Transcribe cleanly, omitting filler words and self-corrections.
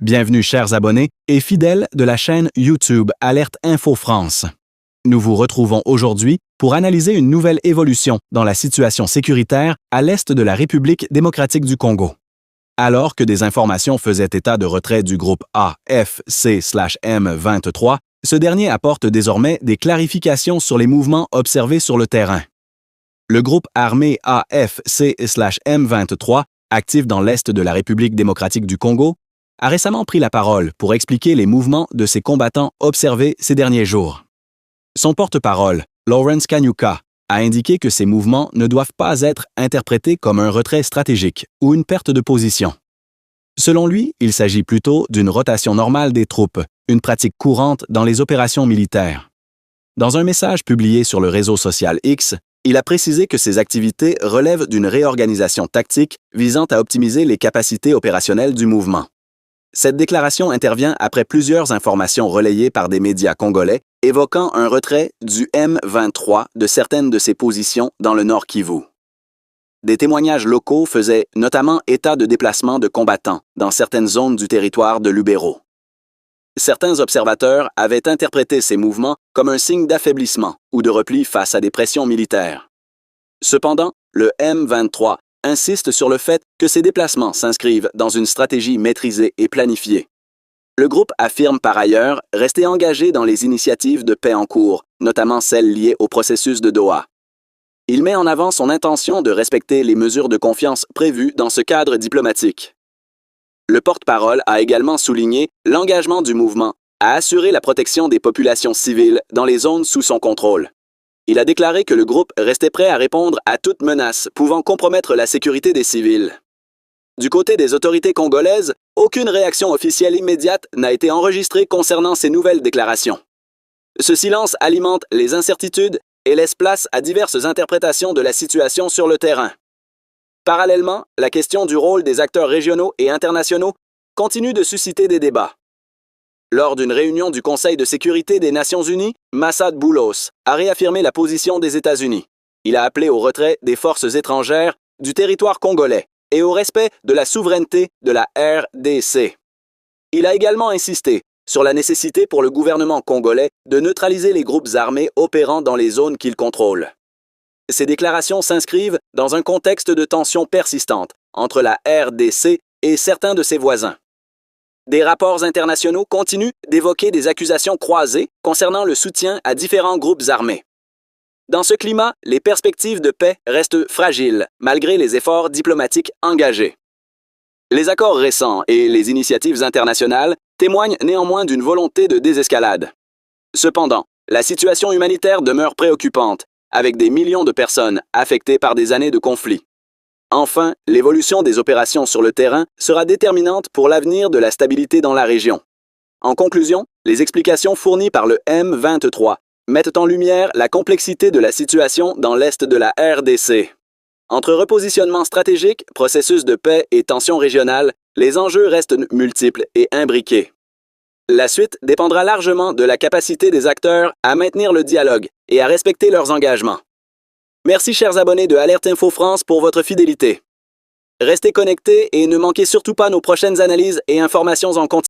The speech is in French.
Bienvenue chers abonnés et fidèles de la chaîne YouTube Alerte Info France. Nous vous retrouvons aujourd'hui pour analyser une nouvelle évolution dans la situation sécuritaire à l'est de la République démocratique du Congo. Alors que des informations faisaient état de retrait du groupe AFC/M23, ce dernier apporte désormais des clarifications sur les mouvements observés sur le terrain. Le groupe armé AFC/M23, actif dans l'est de la République démocratique du Congo, a récemment pris la parole pour expliquer les mouvements de ses combattants observés ces derniers jours. Son porte-parole, Lawrence Kanyuka, a indiqué que ces mouvements ne doivent pas être interprétés comme un retrait stratégique ou une perte de position. Selon lui, il s'agit plutôt d'une rotation normale des troupes, une pratique courante dans les opérations militaires. Dans un message publié sur le réseau social X, il a précisé que ces activités relèvent d'une réorganisation tactique visant à optimiser les capacités opérationnelles du mouvement. Cette déclaration intervient après plusieurs informations relayées par des médias congolais évoquant un retrait du M23 de certaines de ses positions dans le Nord Kivu. Des témoignages locaux faisaient notamment état de déplacement de combattants dans certaines zones du territoire de Lubero. Certains observateurs avaient interprété ces mouvements comme un signe d'affaiblissement ou de repli face à des pressions militaires. Cependant, le M23 insiste sur le fait que ces déplacements s'inscrivent dans une stratégie maîtrisée et planifiée. Le groupe affirme par ailleurs rester engagé dans les initiatives de paix en cours, notamment celles liées au processus de Doha. Il met en avant son intention de respecter les mesures de confiance prévues dans ce cadre diplomatique. Le porte-parole a également souligné l'engagement du mouvement à assurer la protection des populations civiles dans les zones sous son contrôle. Il a déclaré que le groupe restait prêt à répondre à toute menace pouvant compromettre la sécurité des civils. Du côté des autorités congolaises, aucune réaction officielle immédiate n'a été enregistrée concernant ces nouvelles déclarations. Ce silence alimente les incertitudes et laisse place à diverses interprétations de la situation sur le terrain. Parallèlement, la question du rôle des acteurs régionaux et internationaux continue de susciter des débats. Lors d'une réunion du Conseil de sécurité des Nations unies, Massad Boulos a réaffirmé la position des États-Unis. Il a appelé au retrait des forces étrangères du territoire congolais et au respect de la souveraineté de la RDC. Il a également insisté sur la nécessité pour le gouvernement congolais de neutraliser les groupes armés opérant dans les zones qu'il contrôle. Ces déclarations s'inscrivent dans un contexte de tensions persistantes entre la RDC et certains de ses voisins. Des rapports internationaux continuent d'évoquer des accusations croisées concernant le soutien à différents groupes armés. Dans ce climat, les perspectives de paix restent fragiles, malgré les efforts diplomatiques engagés. Les accords récents et les initiatives internationales témoignent néanmoins d'une volonté de désescalade. Cependant, la situation humanitaire demeure préoccupante, avec des millions de personnes affectées par des années de conflits. Enfin, l'évolution des opérations sur le terrain sera déterminante pour l'avenir de la stabilité dans la région. En conclusion, les explications fournies par le M23 mettent en lumière la complexité de la situation dans l'est de la RDC. Entre repositionnement stratégique, processus de paix et tensions régionales, les enjeux restent multiples et imbriqués. La suite dépendra largement de la capacité des acteurs à maintenir le dialogue et à respecter leurs engagements. Merci chers abonnés de Alerte Info France pour votre fidélité. Restez connectés et ne manquez surtout pas nos prochaines analyses et informations en continu.